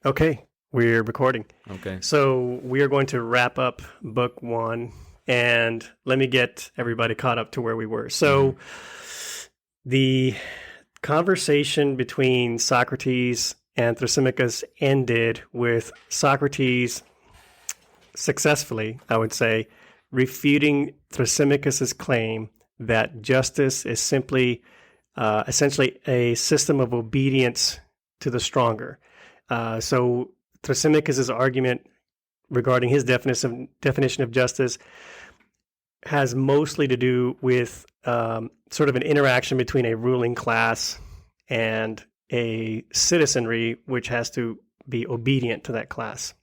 Okay, we're recording. Okay. So we are going to wrap up book one, and let me get everybody caught up to where we were. So the conversation between Socrates and Thrasymachus ended with Socrates successfully, I would say, refuting Thrasymachus's claim that justice is simply essentially a system of obedience to the stronger. So Thrasymachus's argument regarding his definition of justice has mostly to do with sort of an interaction between a ruling class and a citizenry, which has to be obedient to that class.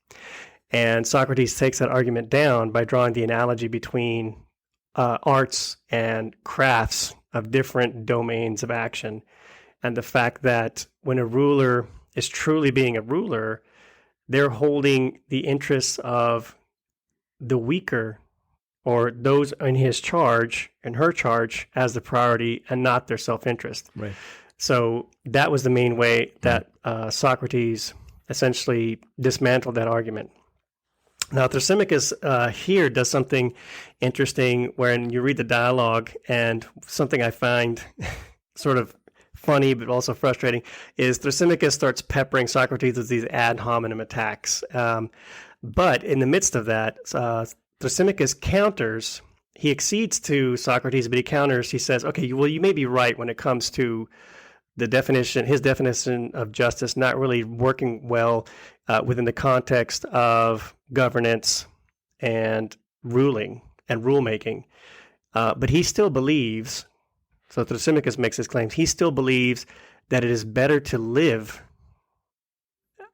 And Socrates takes that argument down by drawing the analogy between arts and crafts of different domains of action, and the fact that when a ruler is truly being a ruler, they're holding the interests of the weaker or those in his charge and her charge as the priority and not their self-interest. Right. So that was the main way that Socrates essentially dismantled that argument. Now, Thrasymachus here does something interesting when you read the dialogue, and something I find sort of funny but also frustrating is Thrasymachus starts peppering Socrates with these ad hominem attacks. But in the midst of that, Thrasymachus counters. He accedes to Socrates, but he counters. He says, okay, well, you may be right when it comes to the definition, his definition of justice not really working well within the context of governance and ruling and rulemaking. But he still believes, so Thrasymachus makes his claims, he still believes that it is better to live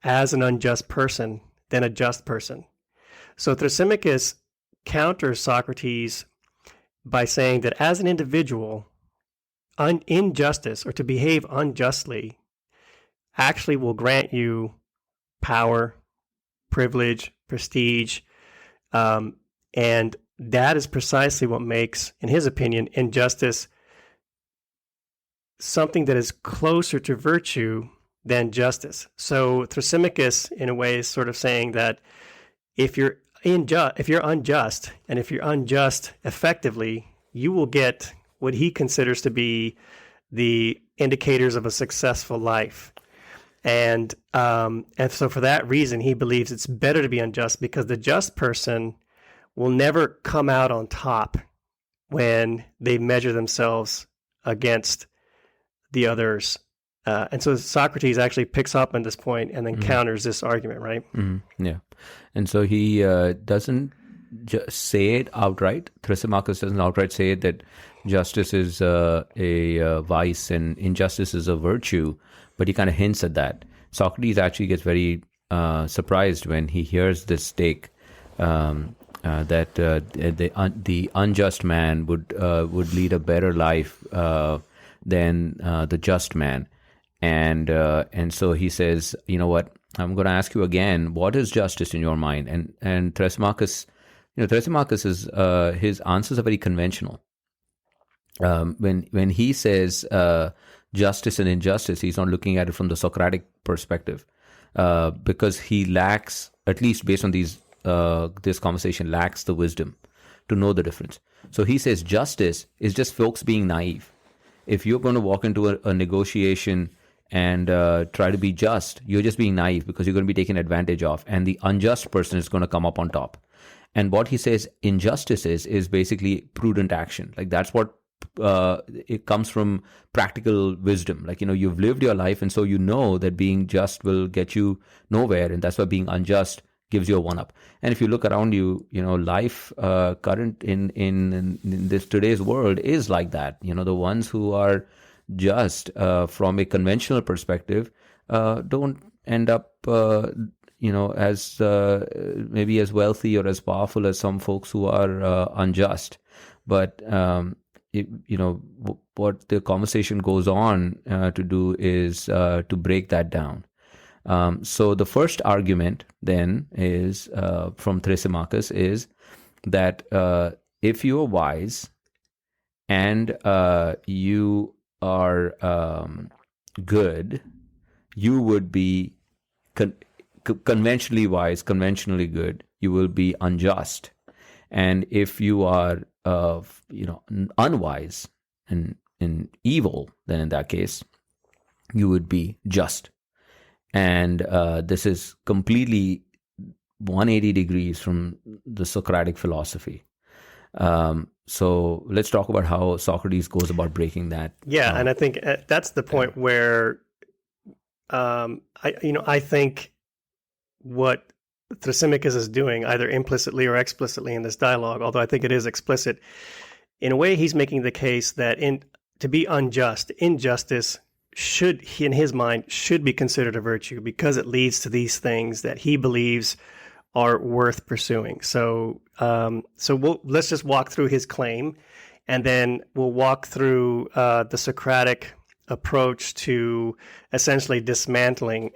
as an unjust person than a just person. So Thrasymachus counters Socrates by saying that as an individual, injustice or to behave unjustly actually will grant you power, privilege, prestige, and that is precisely what makes, in his opinion, injustice something that is closer to virtue than justice. So Thrasymachus, in a way, is sort of saying that if you're unjust, and if you're unjust effectively, you will get what he considers to be the indicators of a successful life. And so for that reason, he believes it's better to be unjust, because the just person will never come out on top when they measure themselves against the others. And so Socrates actually picks up on this point and then counters this argument, right? Yeah. And so he doesn't just say it outright. Thrasymachus doesn't outright say it that justice is a vice and injustice is a virtue, but he kind of hints at that. Socrates actually gets very surprised when he hears this take that the unjust man would lead a better life than the just man, and so he says, you know what? I'm going to ask you again. What is justice in your mind? And Thrasymachus, Thrasymachus is his answers are very conventional. When he says justice and injustice, he's not looking at it from the Socratic perspective, because he lacks, at least based on this conversation, lacks the wisdom to know the difference. So he says justice is just folks being naive. If you're going to walk into a negotiation and try to be just, you're just being naive, because you're going to be taken advantage of, and the unjust person is going to come up on top. And what he says injustice is basically prudent action. Like that's what it comes from practical wisdom. Like, you've lived your life, and so you know that being just will get you nowhere, and that's why being unjust gives you a one-up. And if you look around you, life current in this today's world is like that. The ones who are just from a conventional perspective don't end up as maybe as wealthy or as powerful as some folks who are unjust. But what the conversation goes on to do is to break that down. So the first argument then is from Thrasymachus is that if you are wise and you are good, you would be conventionally wise, conventionally good, you will be unjust. And if you are, unwise and evil, then in that case, you would be just. And this is completely 180 degrees from the Socratic philosophy. So let's talk about how Socrates goes about breaking that. Yeah, and I think that's the point where I think what Thrasymachus is doing, either implicitly or explicitly in this dialogue, although I think it is explicit, in a way he's making the case that to be unjust, injustice should, in his mind, should be considered a virtue because it leads to these things that he believes are worth pursuing. So let's just walk through his claim, and then we'll walk through the Socratic approach to essentially dismantling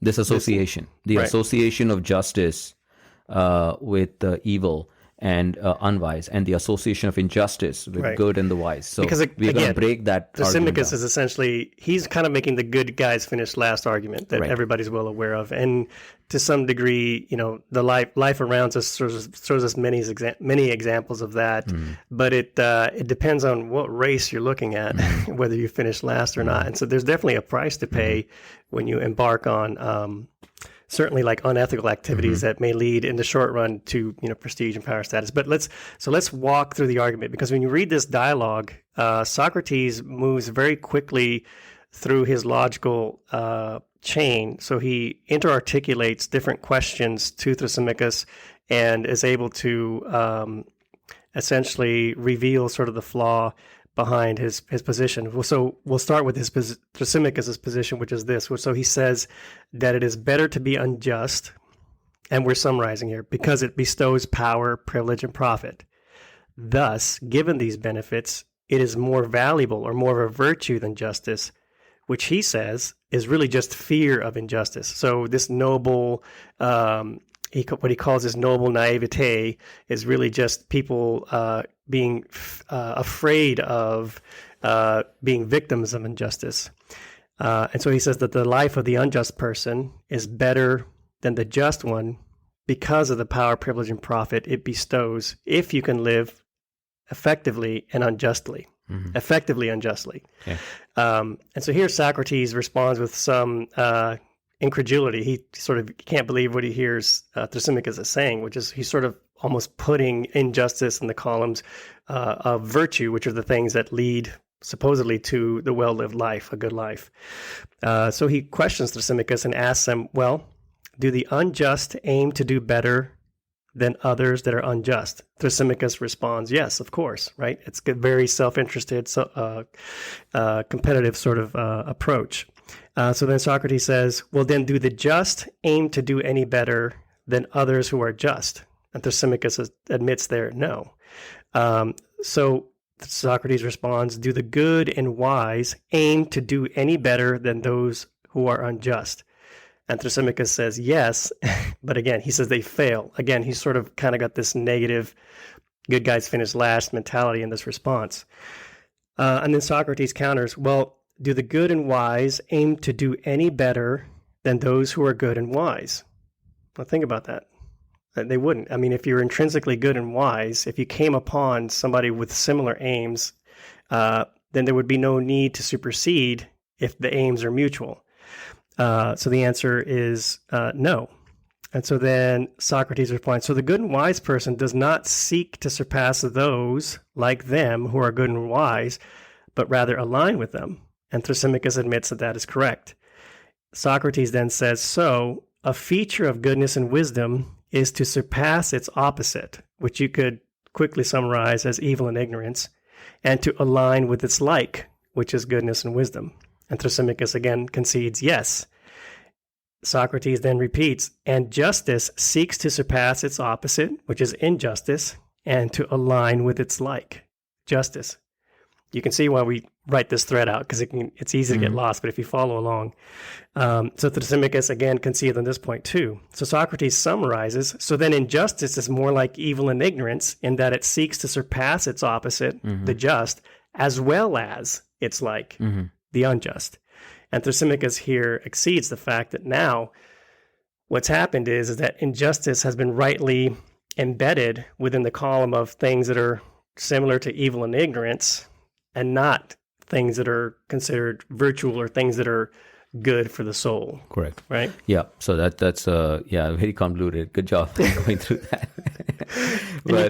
this association, association of justice with evil and unwise, and the association of injustice with good and the wise. So because, we're going to break that. Thrasymachus is essentially, he's kind of making the good guys finish last argument that everybody's well aware of. And to some degree, the life around us throws us many examples of that. But it depends on what race you're looking at, whether you finish last or not. And so there's definitely a price to pay when you embark on certainly like unethical activities that may lead in the short run to prestige and power status. But let's walk through the argument, because when you read this dialogue, Socrates moves very quickly through his logical chain. So he interarticulates different questions to Thrasymachus and is able to essentially reveal sort of the flaw behind his position. So we'll start with Thrasymachus' position, which is this. So he says that it is better to be unjust, and we're summarizing here, because it bestows power, privilege, and profit. Thus, given these benefits, it is more valuable or more of a virtue than justice, which he says is really just fear of injustice. So this noble, what he calls his noble naivete, is really just people being afraid of being victims of injustice. And so he says that the life of the unjust person is better than the just one because of the power, privilege, and profit it bestows if you can live effectively and unjustly. Effectively, unjustly. Okay. And so here Socrates responds with some incredulity. He sort of can't believe what he hears Thrasymachus is saying, which is he's sort of almost putting injustice in the columns of virtue, which are the things that lead supposedly to the well-lived life, a good life. So he questions Thrasymachus and asks him, well, do the unjust aim to do better than others that are unjust? Thrasymachus responds, yes, of course, right? It's a very self-interested, competitive sort of approach. So then Socrates says, well, then do the just aim to do any better than others who are just? And Thrasymachus admits there, no. So Socrates responds, do the good and wise aim to do any better than those who are unjust? And Thrasymachus says, yes, but again, he says they fail. Again, he's sort of kind of got this negative, good guys finish last mentality in this response. And then Socrates counters, well, do the good and wise aim to do any better than those who are good and wise? Well, think about that. They wouldn't. I mean, if you're intrinsically good and wise, if you came upon somebody with similar aims, then there would be no need to supersede if the aims are mutual. So the answer is no. And so then Socrates replies, so the good and wise person does not seek to surpass those like them who are good and wise, but rather align with them. And Thrasymachus admits that that is correct. Socrates then says, so a feature of goodness and wisdom is to surpass its opposite, which you could quickly summarize as evil and ignorance, and to align with its like, which is goodness and wisdom. And Thrasymachus again concedes, yes. Socrates then repeats, and justice seeks to surpass its opposite, which is injustice, and to align with its like, justice. You can see why we write this thread out, because it's easy to get lost, but if you follow along. So Thrasymachus again concedes on this point too. So Socrates summarizes, so then injustice is more like evil and ignorance in that it seeks to surpass its opposite, the just, as well as its like, the unjust. And Thrasymachus here exceeds the fact that now what's happened is that injustice has been rightly embedded within the column of things that are similar to evil and ignorance, and not things that are considered virtual or things that are good for the soul. Correct. Right? Yeah. So that's very convoluted. Good job going through that.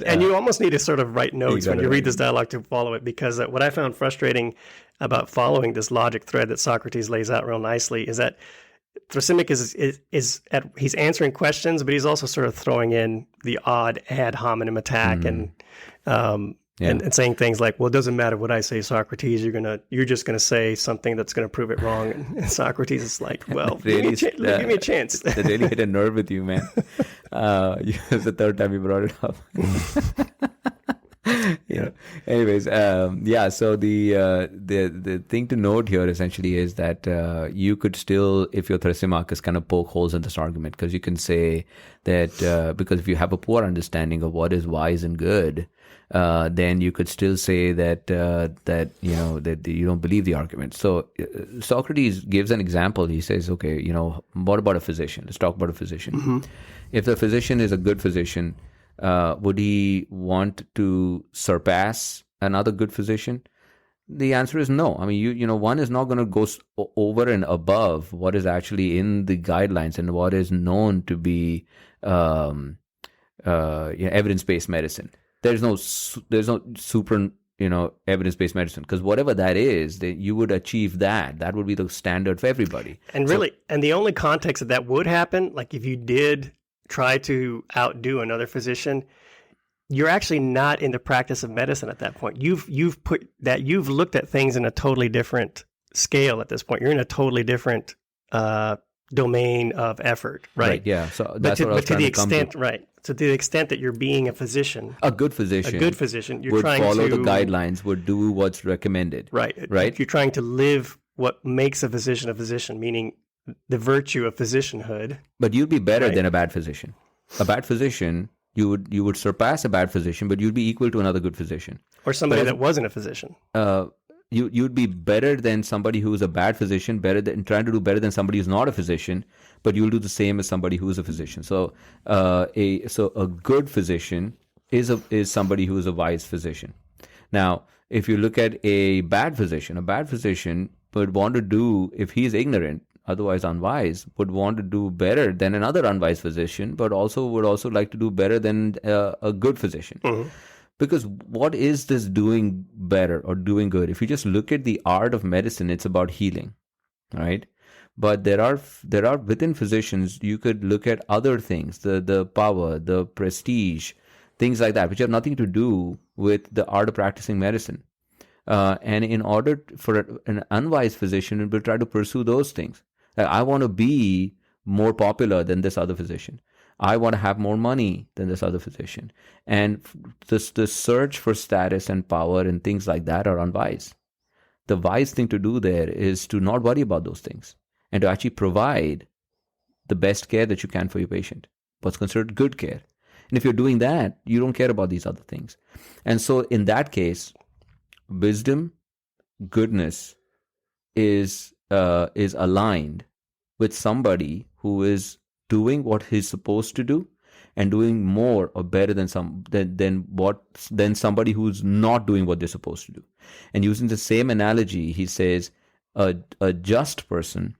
And you almost need to sort of write notes when you read this dialogue to follow it, because what I found frustrating about following this logic thread that Socrates lays out real nicely is that Thrasymachus he's answering questions, but he's also sort of throwing in the odd ad hominem attack and saying things like, "Well, it doesn't matter what I say, Socrates. You're just gonna say something that's gonna prove it wrong." And Socrates is like, "Well, really, give me a chance." That really hit a nerve with you, man. It's the third time you brought it up. Anyways, so the thing to note here essentially is that you could still, if you're Thrasymachus, kind of poke holes in this argument, because you can say that because if you have a poor understanding of what is wise and good, then you could still say that you don't believe the argument. So Socrates gives an example. He says, okay, what about a physician? Let's talk about a physician. Mm-hmm. If the physician is a good physician, would he want to surpass another good physician? The answer is no. I mean, one is not going to go over and above what is actually in the guidelines and what is known to be evidence-based medicine. There's no super evidence-based medicine, because whatever that is, you would achieve that. That would be the standard for everybody. And and the only context that would happen, like if you did try to outdo another physician, you're actually not in the practice of medicine at that point. You've looked at things in a totally different scale at this point. You're in a totally different domain of effort, right? Yeah. So that's what I was trying to come to. Right. So to the extent that you're being a physician, a good physician, you're would trying follow to the guidelines, would do what's recommended. Right. Right. You're trying to live what makes a physician, meaning the virtue of physicianhood. But you'd be better than a bad physician. A bad physician, you would surpass a bad physician, but you'd be equal to another good physician. Or somebody that wasn't a physician. You'd be better than somebody who's a bad physician, trying to do better than somebody who's not a physician, but you'll do the same as somebody who is a physician. So a good physician is somebody who is a wise physician. Now, if you look at a bad physician would want to do, if he is ignorant, otherwise unwise, would want to do better than another unwise physician, but would also like to do better than a good physician. Mm-hmm. Because what is this doing better or doing good? If you just look at the art of medicine, it's about healing, right? But there are within physicians, you could look at other things, the power, the prestige, things like that, which have nothing to do with the art of practicing medicine. And in order for an unwise physician, it will try to pursue those things. Like, I want to be more popular than this other physician. I want to have more money than this other physician. And the search for status and power and things like that are unwise. The wise thing to do there is to not worry about those things and to actually provide the best care that you can for your patient, what's considered good care. And if you're doing that, you don't care about these other things. And so in that case, wisdom, goodness is aligned with somebody who is doing what he's supposed to do and doing more or better than somebody who's not doing what they're supposed to do. And using the same analogy, he says a just person,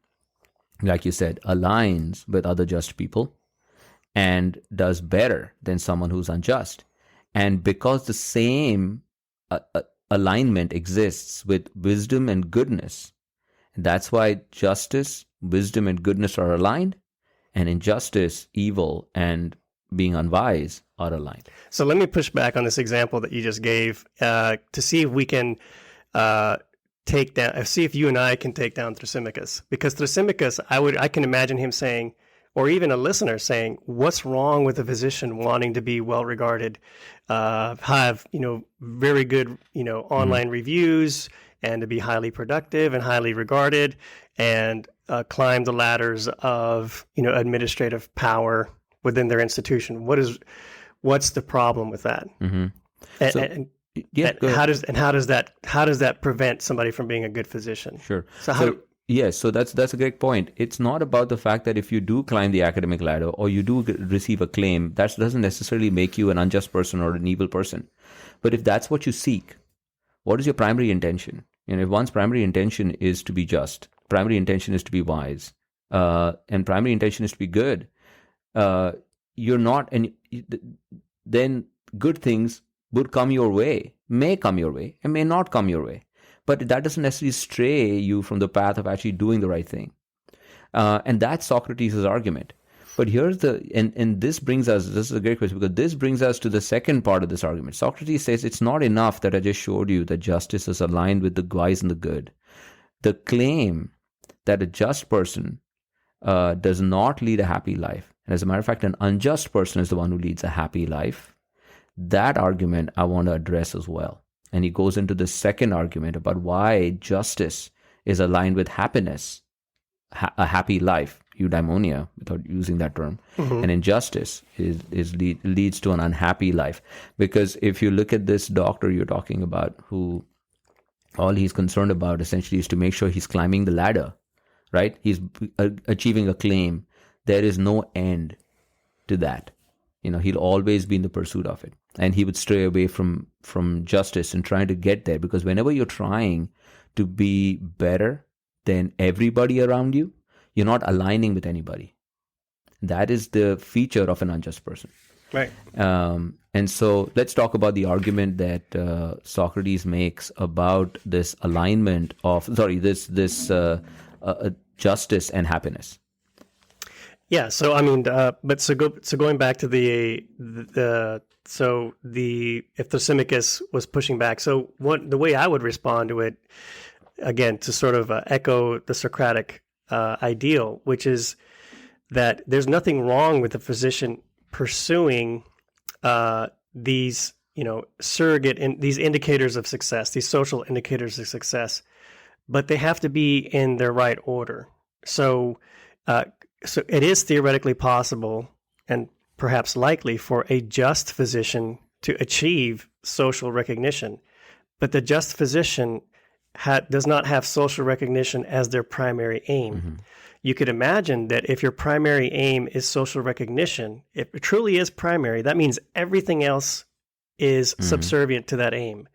like you said, aligns with other just people and does better than someone who's unjust. And because the same alignment exists with wisdom and goodness, that's why justice, wisdom, and goodness are aligned, and injustice, evil, and being unwise are aligned. So let me push back on this example that you just gave to see if we can see if you and I can take down Thrasymachus. Because Thrasymachus, I can imagine him saying, or even a listener saying, what's wrong with a physician wanting to be well regarded, have very good online reviews, and to be highly productive and highly regarded, and climb the ladders of administrative power within their institution. What's the problem with that? Mm-hmm. How does that prevent somebody from being a good physician? Sure. So Yes, so that's a great point. It's not about the fact that if you do climb the academic ladder or you do receive a claim, that doesn't necessarily make you an unjust person or an evil person. But if that's what you seek, what is your primary intention? If one's primary intention is to be just, primary intention is to be wise, and primary intention is to be good, you're not, and then good things would come your way, may come your way, and may not come your way. But that doesn't necessarily stray you from the path of actually doing the right thing. And that's Socrates' argument. But here's and this brings us, this is a great question, because this brings us to the second part of this argument. Socrates says it's not enough that I just showed you that justice is aligned with the wise and the good. The claim that a just person does not lead a happy life, and as a matter of fact, an unjust person is the one who leads a happy life, that argument I want to address as well. And he goes into the second argument about why justice is aligned with happiness, a happy life, eudaimonia, without using that term, and injustice leads to an unhappy life. Because if you look at this doctor you're talking about, who all he's concerned about essentially is to make sure he's climbing the ladder, right? He's achieving a claim. There is no end to that. He'll always be in the pursuit of it. And he would stray away from justice and trying to get there, because whenever you're trying to be better than everybody around you, you're not aligning with anybody. That is the feature of an unjust person. Right. And so let's talk about the argument that Socrates makes about this alignment of, justice and happiness. Yeah. So I mean, going back to if Thrasymachus was pushing back, so the way I would respond to it, again, to sort of echo the Socratic ideal, which is that there's nothing wrong with the physician pursuing these, surrogate these indicators of success, these social indicators of success, but they have to be in their right order. So it is theoretically possible and perhaps likely for a just physician to achieve social recognition, but the just physician does not have social recognition as their primary aim. Mm-hmm. You could imagine that if your primary aim is social recognition, if it truly is primary, that means everything else is subservient to that aim.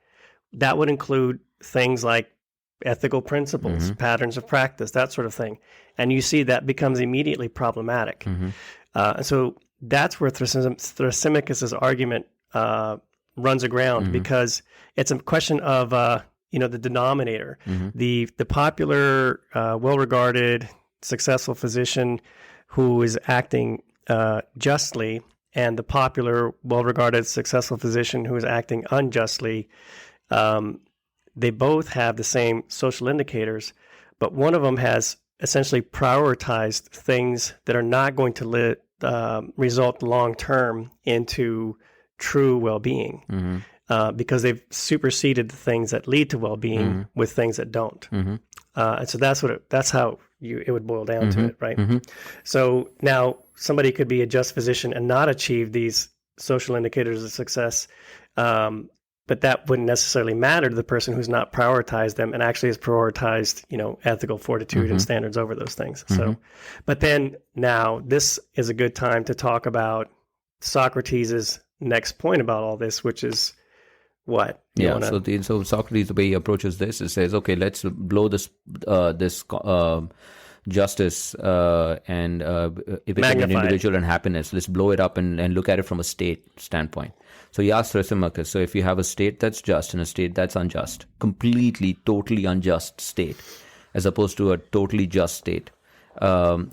That would include things like ethical principles, patterns of practice, that sort of thing. And you see that becomes immediately problematic. So that's where Thrasymachus' argument runs aground, because it's a question of the denominator. The popular, well-regarded, successful physician who is acting justly, and the popular, well-regarded, successful physician who is acting unjustly, they both have the same social indicators, but one of them has essentially prioritized things that are not going to result long-term into true well-being, because they've superseded the things that lead to well-being with things that don't. And so that's how it would boil down to it, right? So now somebody could be a just physician and not achieve these social indicators of success, but that wouldn't necessarily matter to the person who's not prioritized them and actually has prioritized, ethical fortitude and standards over those things. So, but then now this is a good time to talk about Socrates' next point about all this, which is what? So Socrates, the way he approaches this, it says, okay, let's blow this justice and within an individual and happiness. Let's blow it up and look at it from a state standpoint. So he asks Thrasymachus, so if you have a state that's just and a state that's unjust, completely, totally unjust state, as opposed to a totally just state,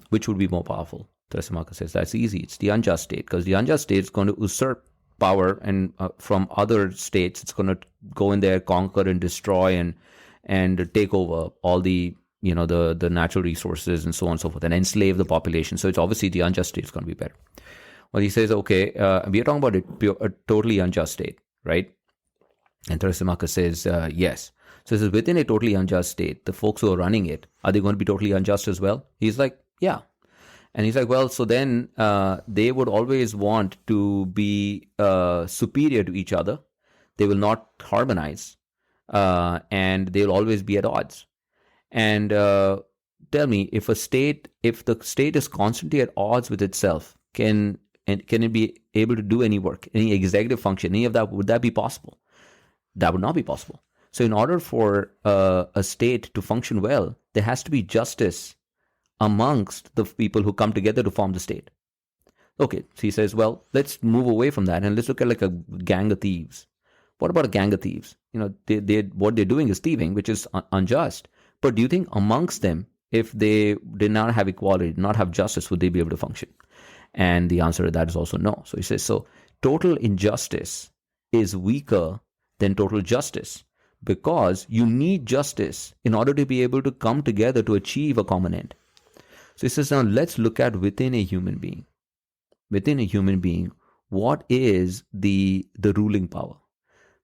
which would be more powerful? Thrasymachus says that's easy. It's the unjust state, because the unjust state is going to usurp power and from other states. It's going to go in there, conquer and destroy and take over all the the natural resources and so on and so forth, and enslave the population. So it's obviously the unjust state is going to be better. Well, he says, okay, we are talking about a totally unjust state, right? And Thrasymachus says, yes. So this is within a totally unjust state. The folks who are running it, are they going to be totally unjust as well? He's like, yeah. And he's like, well, so then they would always want to be superior to each other. They will not harmonize, and they'll always be at odds. And tell me, if the state is constantly at odds with itself, can it be able to do any work, any executive function, any of that? Would that be possible? That would not be possible. So in order for a state to function well, there has to be justice amongst the people who come together to form the state. Okay, so he says, well, let's move away from that and let's look at like a gang of thieves. What about a gang of thieves? What they're doing is thieving, which is unjust. But do you think amongst them, if they did not have equality, did not have justice, would they be able to function? And the answer to that is also no. So he says, so total injustice is weaker than total justice, because you need justice in order to be able to come together to achieve a common end. So he says, now let's look at within a human being. Within a human being, what is the ruling power?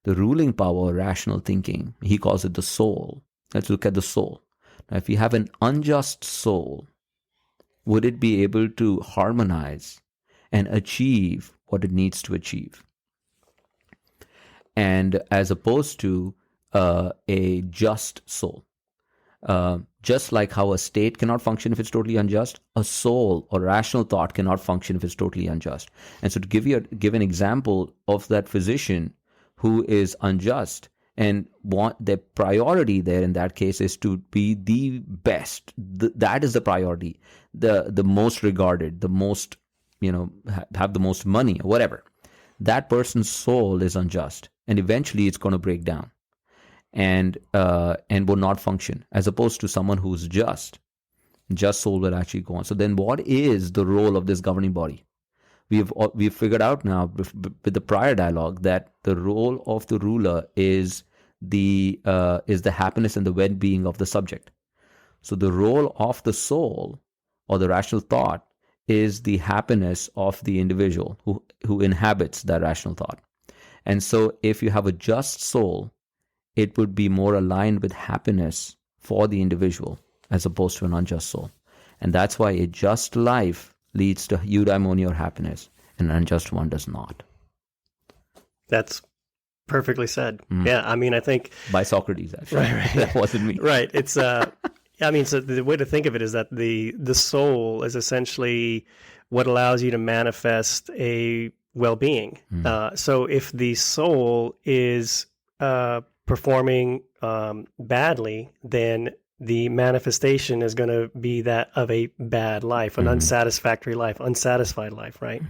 The ruling power, rational thinking, he calls it the soul. Let's look at the soul. Now, if you have an unjust soul, would it be able to harmonize and achieve what it needs to achieve? And as opposed to a just soul. Just like how a state cannot function if it's totally unjust, a soul or rational thought cannot function if it's totally unjust. And so to give an example of that physician who is unjust, and the priority there in that case is to be the best. That is the priority, the most regarded, the most, have the most money or whatever. That person's soul is unjust, and eventually it's going to break down and will not function, as opposed to someone who's just soul will actually go on. So then what is the role of this governing body? We've figured out now with the prior dialogue that the role of the ruler is the happiness and the well-being of the subject. So the role of the soul or the rational thought is the happiness of the individual who inhabits that rational thought. And so if you have a just soul, it would be more aligned with happiness for the individual as opposed to an unjust soul. And that's why a just life leads to eudaimonia or happiness, and an unjust one does not. That's perfectly said. Yeah, I mean, I think... By Socrates, actually. Right. That wasn't me. Right. It's, I mean, so the way to think of it is that the soul is essentially what allows you to manifest a well-being. So if the soul is performing badly, then the manifestation is going to be that of a bad life, an unsatisfactory life, unsatisfied life, right?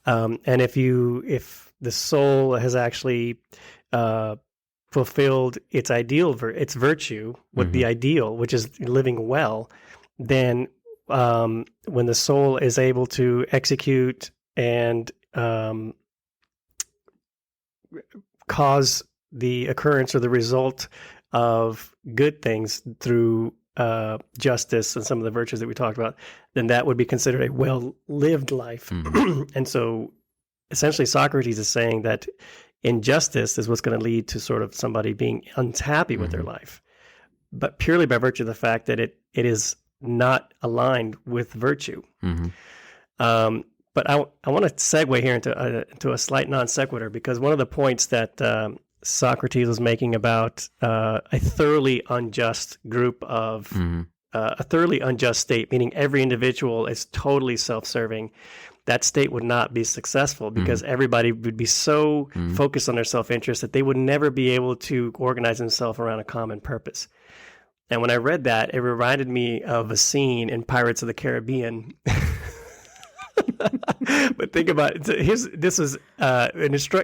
And if the soul has actually fulfilled its ideal, its virtue, with the ideal, which is living well, then when the soul is able to execute and cause the occurrence or the result of good things through justice and some of the virtues that we talked about, then that would be considered a well-lived life. And so essentially Socrates is saying that injustice is what's going to lead to sort of somebody being unhappy with their life, but purely by virtue of the fact that it is not aligned with virtue. But I want to segue here into a slight non sequitur, because one of the points that Socrates was making about a thoroughly unjust group of a thoroughly unjust state, meaning every individual is totally self-serving, that state would not be successful because everybody would be so focused on their self-interest that they would never be able to organize themselves around a common purpose. And when I read that, it reminded me of a scene in Pirates of the Caribbean. But think about it.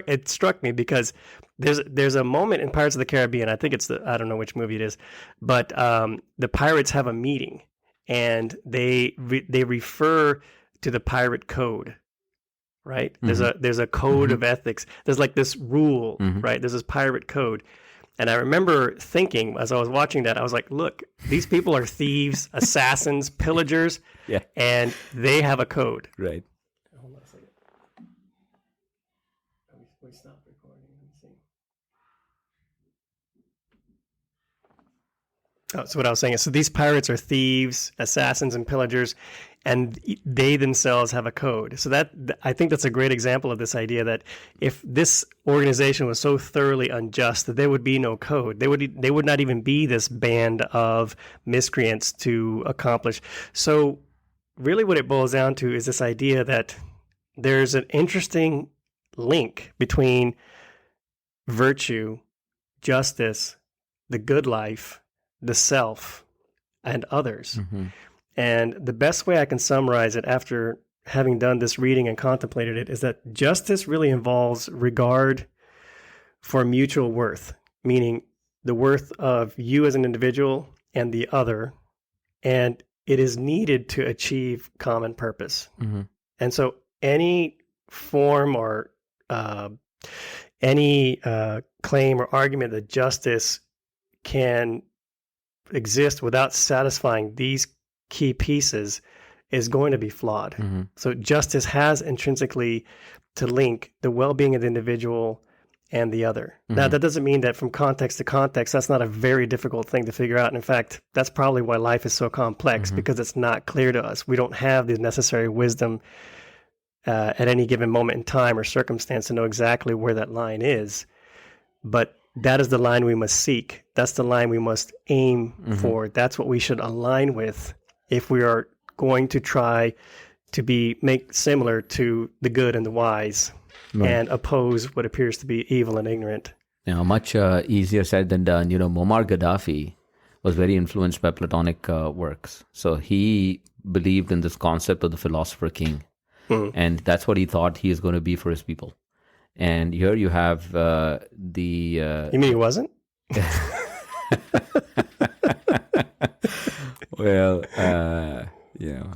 It struck me because there's a moment in Pirates of the Caribbean. I think I don't know which movie it is, but the pirates have a meeting and they refer to the pirate code, right? There's a code of ethics. There's like this rule, right? There's this pirate code. And I remember thinking as I was watching that, I was like, look, these people are thieves, assassins, pillagers, and they have a code. Right. Hold on a second. We stopped recording. Let's So what I was saying is, so these pirates are thieves, assassins, and pillagers, and they themselves have a code. So that, I think that's a great example of this idea that if this organization was so thoroughly unjust that there would be no code, they would not even be this band of miscreants to accomplish. So really what it boils down to is this idea that there's an interesting link between virtue, justice, the good life, the self, and others. Mm-hmm. And the best way I can summarize it after having done this reading and contemplated it is that justice really involves regard for mutual worth, meaning the worth of you as an individual and the other, and it is needed to achieve common purpose. Mm-hmm. And so any form or any claim or argument that justice can exist without satisfying these key pieces is going to be flawed. Mm-hmm. So justice has intrinsically to link the well-being of the individual and the other. Mm-hmm. Now, that doesn't mean that from context to context, that's not a very difficult thing to figure out. And in fact, that's probably why life is so complex, Mm-hmm. because it's not clear to us. We don't have the necessary wisdom at any given moment in time or circumstance to know exactly where that line is. But that is the line we must seek. That's the line we must aim for. That's what we should align with if we are going to try to make similar to the good and the wise, Right. and oppose what appears to be evil and ignorant. Now, much easier said than done. Muammar Gaddafi was very influenced by Platonic works. So he believed in this concept of the philosopher king. And that's what he thought he is going to be for his people. And here you have You mean he wasn't? Well, I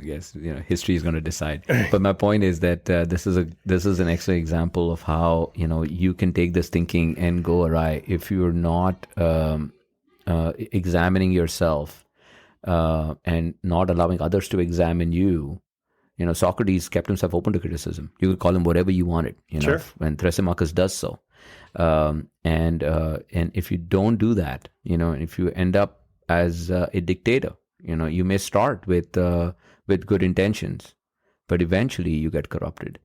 guess history is going to decide. But my point is that this is an excellent example of how you can take this thinking and go awry if you're not examining yourself and not allowing others to examine you. Socrates kept himself open to criticism. You could call him whatever you wanted. Sure. And Thrasymachus does so. And if you don't do that, and if you end up as a dictator, you may start with good intentions, but eventually you get corrupted.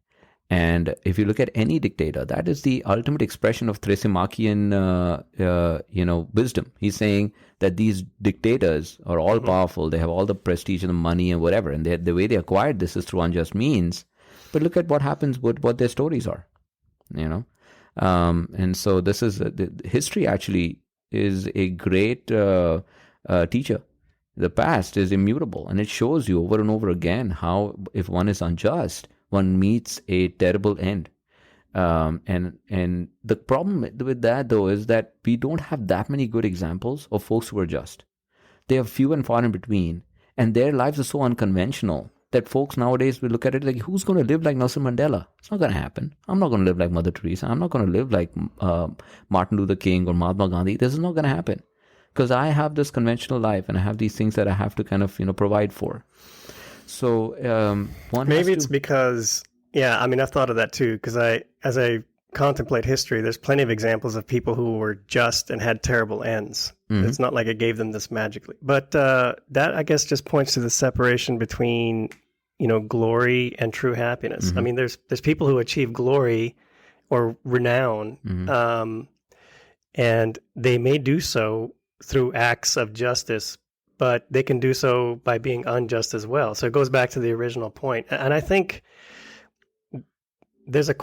And if you look at any dictator, that is the ultimate expression of Thrasymachus wisdom. He's saying that these dictators are all powerful. They have all the prestige and the money and whatever. And the way they acquired this is through unjust means. But look at what happens with what their stories are, And so this is, history actually is a great teacher. The past is immutable, and it shows you over and over again how if one is unjust, one meets a terrible end. And the problem with that, though, is that we don't have that many good examples of folks who are just. They are few and far in between, and their lives are so unconventional that folks nowadays will look at it like, who's going to live like Nelson Mandela? It's not going to happen. I'm not going to live like Mother Teresa. I'm not going to live like Martin Luther King or Mahatma Gandhi. This is not going to happen because I have this conventional life and I have these things that I have to kind of provide for. So maybe it's because, I've thought of that too, because as I contemplate history, there's plenty of examples of people who were just and had terrible ends. Mm-hmm. It's not like it gave them this magically. But that, I guess, just points to the separation between, glory and true happiness. Mm-hmm. I mean, there's people who achieve glory or renown, mm-hmm. And they may do so through acts of justice, but they can do so by being unjust as well. So it goes back to the original point. And I think there's a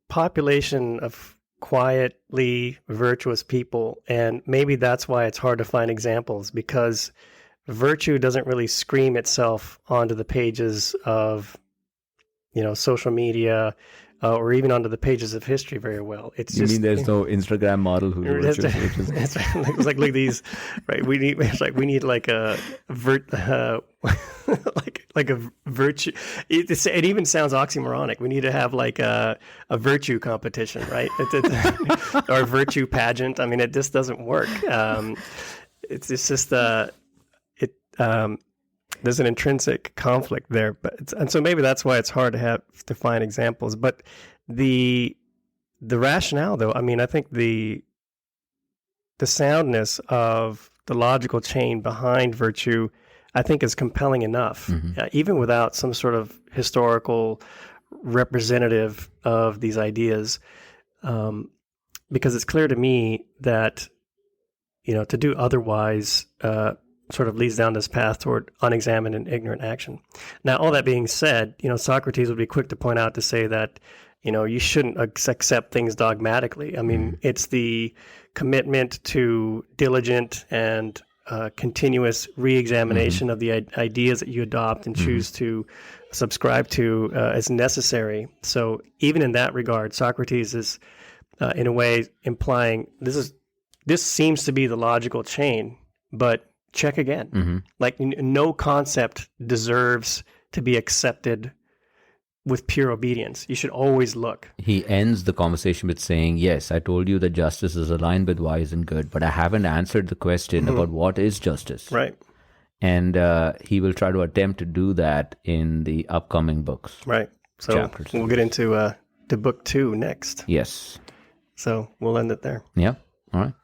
population of quietly virtuous people, and maybe that's why it's hard to find examples, because virtue doesn't really scream itself onto the pages of social media or even onto the pages of history very well. It's you mean there's no Instagram model who's virtuous? It's like look these, right? We need like a like a virtue. It even sounds oxymoronic. We need to have like a virtue competition, right? Or a virtue pageant. I mean, it just doesn't work. It's just there's an intrinsic conflict there, and so maybe that's why it's hard to find examples. But the rationale, though, I mean, I think the soundness of the logical chain behind virtue, I think is compelling enough, even without some sort of historical representative of these ideas, because it's clear to me that, to do otherwise sort of leads down this path toward unexamined and ignorant action. Now, all that being said, Socrates would be quick to point out to say that, you shouldn't accept things dogmatically. I mean, it's the commitment to diligent and continuous re-examination of the ideas that you adopt and choose to subscribe to as necessary. So even in that regard, Socrates is, in a way, implying this seems to be the logical chain, but check again. Like no concept deserves to be accepted with pure obedience. You should always look. He ends the conversation with saying, yes, I told you that justice is aligned with wise and good, but I haven't answered the question about what is justice. Right. And he will try to attempt to do that in the upcoming books. Right. So chapters. We'll get into book 2 next. Yes. So we'll end it there. Yeah. All right.